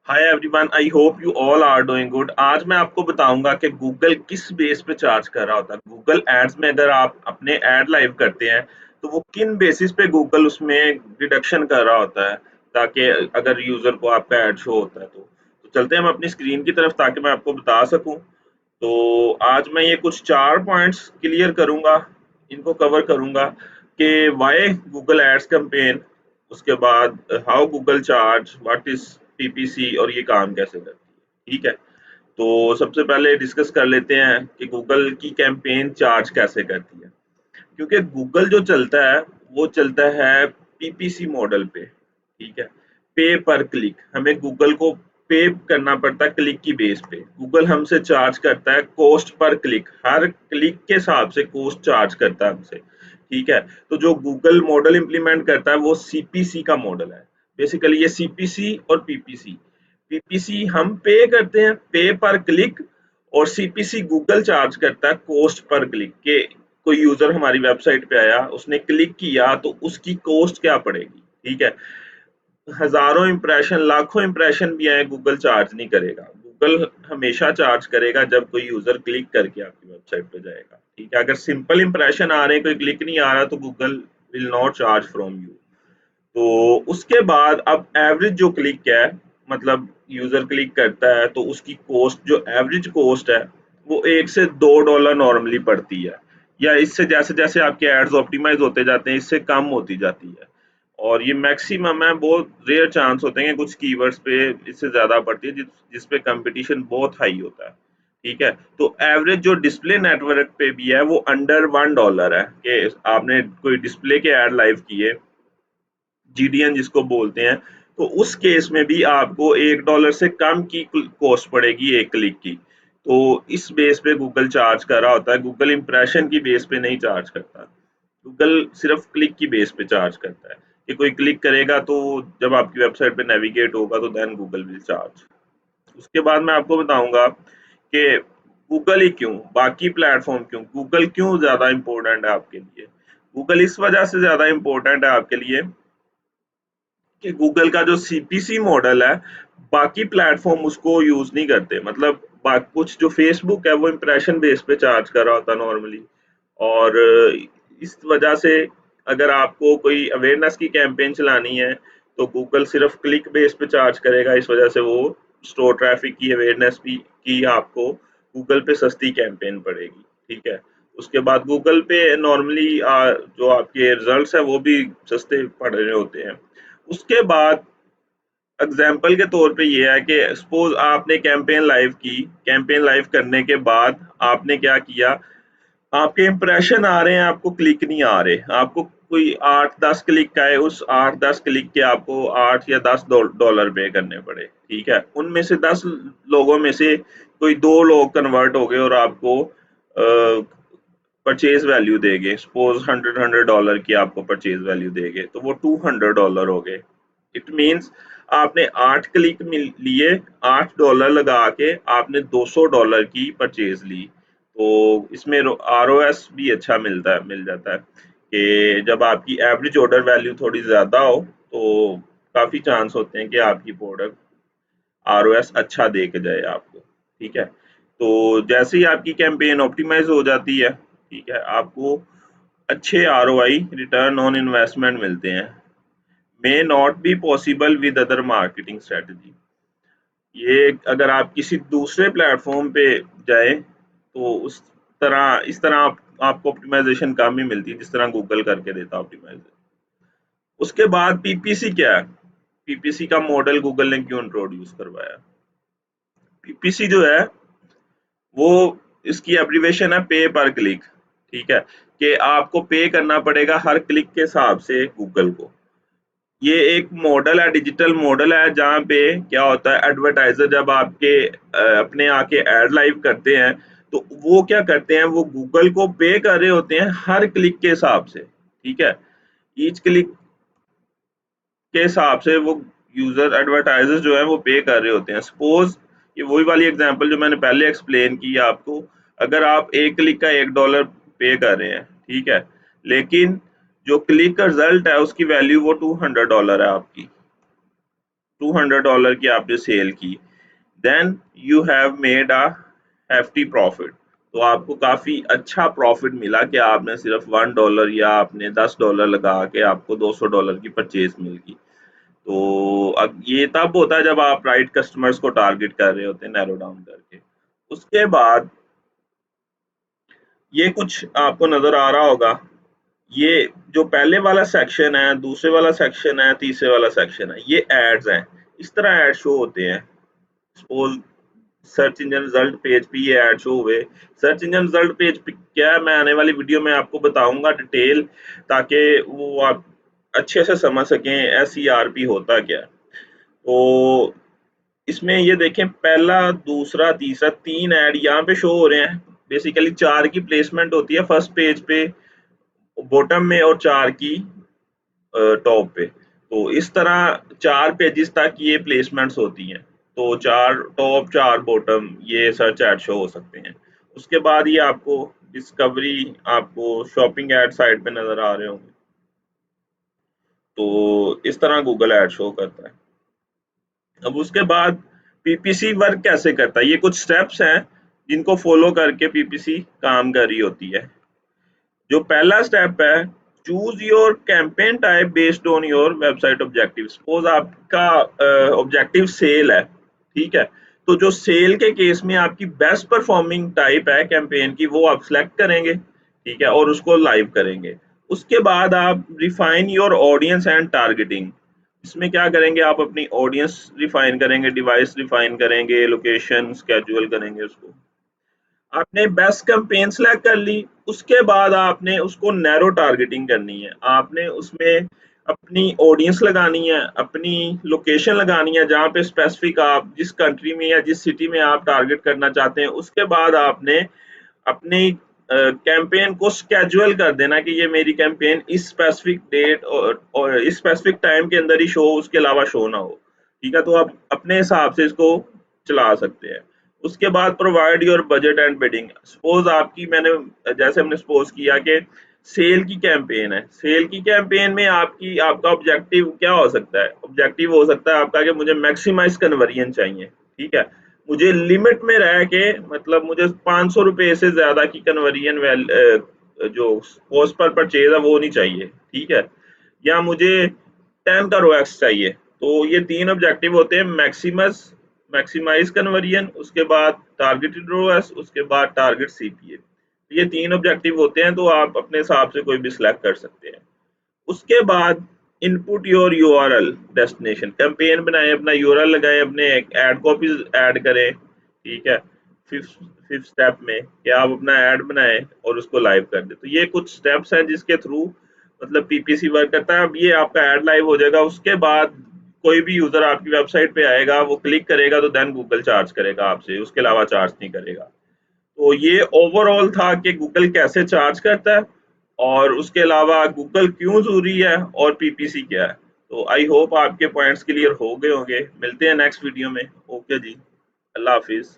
Hi everyone, I hope you all are doing good. आज मैं आपको बताऊंगा कि गूगल किस बेस पे चार्ज कर रहा होता है। गूगल एड्स में अगर आप अपने ऐड लाइव करते हैं तो वो किन बेसिस पे गूगल उसमें डिडक्शन कर रहा होता है, ताकि अगर यूजर को आपका ऐड शो होता है तो चलते हैं हम अपनी स्क्रीन की तरफ ताकि मैं आपको बता सकूं। तो आज मैं ये कुछ 4 पॉइंट्स क्लियर करूँगा, इनको कवर करूँगा कि व्हाई गूगल एड्स कैम्पेन, उसके बाद how Google charge, what is PPC और ये काम कैसे करती है, ठीक है? तो सबसे पहले डिस्कस कर लेते हैं कि गूगल की कैंपेन चार्ज कैसे करती है। क्योंकि गूगल जो चलता है वो चलता है पीपीसी मॉडल पे, ठीक है? पे पर क्लिक, हमें गूगल को पे करना पड़ता है क्लिक की बेस पे। गूगल हमसे चार्ज करता है कॉस्ट पर क्लिक, हर क्लिक के हिसाब से कॉस्ट चार्ज करता है हमसे, ठीक है? तो जो गूगल मॉडल इम्प्लीमेंट करता है वो सीपीसी का मॉडल है। बेसिकली ये सीपीसी और पीपीसी, पीपीसी हम पे करते हैं पे पर क्लिक, और सीपीसी गूगल चार्ज करता है कॉस्ट पर क्लिक के कोई यूजर हमारी वेबसाइट पे आया, उसने क्लिक किया तो उसकी कॉस्ट क्या पड़ेगी, ठीक है? हजारों इंप्रेशन, लाखों इंप्रेशन भी आए, गूगल चार्ज नहीं करेगा। गूगल हमेशा चार्ज करेगा जब कोई यूजर क्लिक करके आपकी वेबसाइट पे जाएगा, ठीक है? अगर सिंपल इंप्रेशन आ रहे हैं, कोई क्लिक नहीं आ रहा, तो Google will not charge from you. तो उसके बाद अब एवरेज जो क्लिक है, मतलब यूजर क्लिक करता है तो उसकी कॉस्ट, जो एवरेज कॉस्ट है, वो 1 से 2 डॉलर नॉर्मली पड़ती है, या इससे जैसे जैसे आपके एड्स ऑप्टिमाइज होते जाते हैं इससे कम होती जाती है। और ये मैक्सिमम है, बहुत रेयर चांस होते हैं कि कुछ कीवर्ड्स पे इससे ज्यादा पड़ती है जिस पे कंपटीशन बहुत हाई होता है, ठीक है? तो एवरेज जो डिस्प्ले नेटवर्क पे भी है वो अंडर $1 है, कि आपने कोई डिस्प्ले के ऐड लाइव किए, जीडीएन जिसको बोलते हैं, तो उस केस में भी आपको $1 से कम की कॉस्ट पड़ेगी एक क्लिक की। तो इस बेस पे गूगल चार्ज कर रहा होता है, गूगल इंप्रेशन की बेस पे नहीं चार्ज करता। गूगल सिर्फ क्लिक की बेस पे चार्ज करता है कि कोई क्लिक करेगा तो जब आपकी वेबसाइट पे नेविगेट होगा तो देन गूगल विल चार्ज। उसके बाद मैं आपको बताऊंगा कि गूगल ही क्यों, बाकी प्लेटफॉर्म क्यों, गूगल क्यों ज्यादा इंपॉर्टेंट है आपके लिए। गूगल इस वजह से ज्यादा इंपॉर्टेंट है आपके लिए कि गूगल का जो सीपीसी मॉडल है, बाकी प्लेटफॉर्म उसको यूज नहीं करते। मतलब कुछ जो फेसबुक है वो इंप्रेशन बेस पे चार्ज कर रहा होता नॉर्मली, और इस वजह से अगर आपको कोई अवेयरनेस की कैंपेन चलानी है तो गूगल सिर्फ क्लिक बेस पे चार्ज करेगा। इस वजह से वो स्टोर ट्रैफिक की अवेयरनेस भी की आपको गूगल पे सस्ती कैंपेन पड़ेगी, ठीक है? उसके बाद गूगल पे नॉर्मली जो आपके रिजल्ट्स है वो भी सस्ते पड़ रहे होते हैं। उसके बाद एग्जाम्पल के तौर पे ये है कि सपोज आपने कैंपेन लाइव की, कैंपेन लाइव करने के बाद आपने क्या किया, आपके इंप्रेशन आ रहे हैं, आपको क्लिक नहीं आ रहे, आपको कोई 8-10 क्लिक आए, उस 8-10 क्लिक के आपको 8 या 10 डॉलर पे करने पड़े, ठीक है? उनमें से 10 लोगों में से कोई 2 लोग कन्वर्ट हो गए और आपको परचेज वैल्यू देंगे, सपोज $100 की आपको परचेज वैल्यू देंगे, तो वो $200 हो गए। इट मीन्स आपने 8 क्लिक लिए, $8 लगा के आपने $200 की परचेज ली। तो इसमें आरओएस भी अच्छा मिल जाता है कि जब आपकी एवरेज ऑर्डर वैल्यू थोड़ी ज़्यादा हो तो काफ़ी चांस होते हैं कि आपकी प्रोडक्ट आरओएस अच्छा दे के जाए आपको, ठीक है? तो जैसे ही आपकी कैंपेन ऑप्टिमाइज हो जाती है, ठीक है, आपको अच्छे आरओआई, रिटर्न ऑन इन्वेस्टमेंट मिलते हैं। May not be possible with other marketing strategy. ये अगर आप किसी दूसरे प्लेटफॉर्म पे जाए तो उस तरह, इस तरह आपको ऑप्टिमाइजेशन कम ही मिलती है जिस तरह गूगल करके देता है ऑप्टिमाइजेशन। उसके बाद पीपीसी क्या है, पीपीसी का मॉडल गूगल ने क्यों इंट्रोड्यूस करवाया? पीपीसी जो है वो, इसकी एब्रीविएशन है पे पर क्लिक, ठीक है? कि आपको पे करना पड़ेगा हर क्लिक के हिसाब से गूगल को। ये एक मॉडल है, डिजिटल मॉडल है, जहाँ पे क्या होता है, एडवर्टाइजर जब आपके अपने आके एड लाइव करते हैं तो वो क्या करते हैं, वो गूगल को पे कर रहे होते हैं हर क्लिक के हिसाब से, ठीक है? ईच क्लिक के हिसाब से वो यूजर, एडवर्टाइजर जो है वो पे कर रहे होते हैं। सपोज ये वही वाली एग्जांपल जो मैंने पहले एक्सप्लेन की आपको, अगर आप एक क्लिक का $1 पे कर रहे हैं, ठीक है, लेकिन जो क्लिक का रिजल्ट है उसकी वैल्यू वो $200 है आपकी, $200 की आपने सेल की, then you have made a hefty profit. तो आपको काफी अच्छा प्रॉफिट मिला कि आपने सिर्फ $1 या आपने $10 लगा के आपको $200 की परचेज मिल गई। तो अब ये तब होता है जब आप राइट कस्टमर्स को टारगेट कर रहे होते हैं नैरो डाउन करके। उसके बाद ये कुछ आपको नजर आ रहा होगा, ये जो पहले वाला सेक्शन है, दूसरे वाला सेक्शन है, तीसरे वाला सेक्शन है, ये एड्स हैं। इस तरह एड शो होते हैं। Suppose search engine result page पे ये ऐड शो हुए। सर्च इंजन रिजल्ट पेज पे क्या है, मैं आने वाली वीडियो में आपको बताऊंगा डिटेल, ताकि वो आप अच्छे से समझ सकें SERP होता क्या है। तो इसमें ये देखें, पहला, दूसरा, तीसरा, 3 ऐड यहाँ पे शो हो रहे हैं। बेसिकली 4 की प्लेसमेंट होती है फर्स्ट पेज पे, बॉटम में, और 4 की टॉप पे। तो इस तरह 4 पेजेस तक ये प्लेसमेंट्स होती हैं। तो 4 टॉप, 4 बॉटम, ये सर्च ऐड शो हो सकते हैं। उसके बाद ये आपको डिस्कवरी, आपको शॉपिंग ऐड साइड पे नजर आ रहे होंगे। तो इस तरह गूगल ऐड शो करता है। अब उसके बाद PPC वर्क कैसे करता है, ये कुछ स्टेप्स हैं जिनको फॉलो करके PPC काम कर रही होती है। जो पहला स्टेप है, choose your campaign type based on your website objective. Suppose आपका ऑब्जेक्टिव सेल है, ठीक है, तो जो सेल के केस में आपकी बेस्ट परफॉर्मिंग टाइप है कैंपेन की, वो आप सिलेक्ट करेंगे, ठीक है, और उसको लाइव करेंगे। उसके बाद आप refine your audience and targeting. इसमें क्या करेंगे, आप अपनी ऑडियंस रिफाइन करेंगे, डिवाइस रिफाइन करेंगे, लोकेशन स्केड्यूल करेंगे उसको। आपने बेस्ट कैंपेन सेलेक्ट कर ली, उसके बाद आपने उसको नैरो टारगेटिंग करनी है। आपने उसमें अपनी ऑडियंस लगानी है, अपनी लोकेशन लगानी है, जहाँ पे स्पेसिफिक आप जिस कंट्री में या जिस सिटी में आप टारगेट करना चाहते हैं। उसके बाद आपने अपनी कैंपेन को स्केड्यूल कर देना कि ये मेरी कैंपेन इस स्पेसिफिक डेट और इस स्पेसिफिक टाइम के अंदर ही शो, उसके अलावा शो ना हो, ठीक है। तो आप अपने हिसाब से इसको चला सकते हैं। उसके बाद provide your budget and bidding. Suppose आपकी, मैंने जैसे हमने सपोज किया कि सेल की कैंपेन है, सेल की कैंपेन में आपका ऑब्जेक्टिव क्या हो सकता है, ऑब्जेक्टिव हो सकता है आपका कि मुझे मैक्सिमाइज कन्वर्जन चाहिए, ठीक है, मुझे लिमिट में रह के, मतलब मुझे ₹500 से ज्यादा की कन्वर्जन जो कॉस्ट पर परचेज है वो नहीं चाहिए, ठीक है, या मुझे 10 का ROAS चाहिए। तो ये 3 ऑब्जेक्टिव होते हैं, मैक्सिमाइज कन्वर्जन, उसके बाद टारगेटेड ROAS, उसके बाद टारगेट CPA। ये 3 ऑब्जेक्टिव होते हैं, तो आप अपने हिसाब से कोई भी सिलेक्ट कर सकते हैं। उसके बाद input your URL destination, campaign बनाएं, अपना URL लगाएं, अपने एड कॉपीज ऐड करें, ठीक है। फिफ्थ फिफ्थ स्टेप में कि आप अपना ऐड बनाएं और उसको लाइव कर दें। तो ये कुछ स्टेप्स हैं जिसके थ्रू मतलब PPC वर्क करता है। अब ये आपका ऐड लाइव हो जाएगा, उसके बाद कोई भी यूजर आपकी वेबसाइट पे आएगा, वो क्लिक करेगा तो देन गूगल चार्ज करेगा आपसे, उसके अलावा चार्ज नहीं करेगा। तो ये ओवरऑल था कि गूगल कैसे चार्ज करता है, और उसके अलावा गूगल क्यों जरूरी है, और PPC क्या है। तो आई होप आपके पॉइंट्स क्लियर हो गए होंगे। मिलते हैं नेक्स्ट वीडियो में। ओके जी, अल्लाह हाफिज।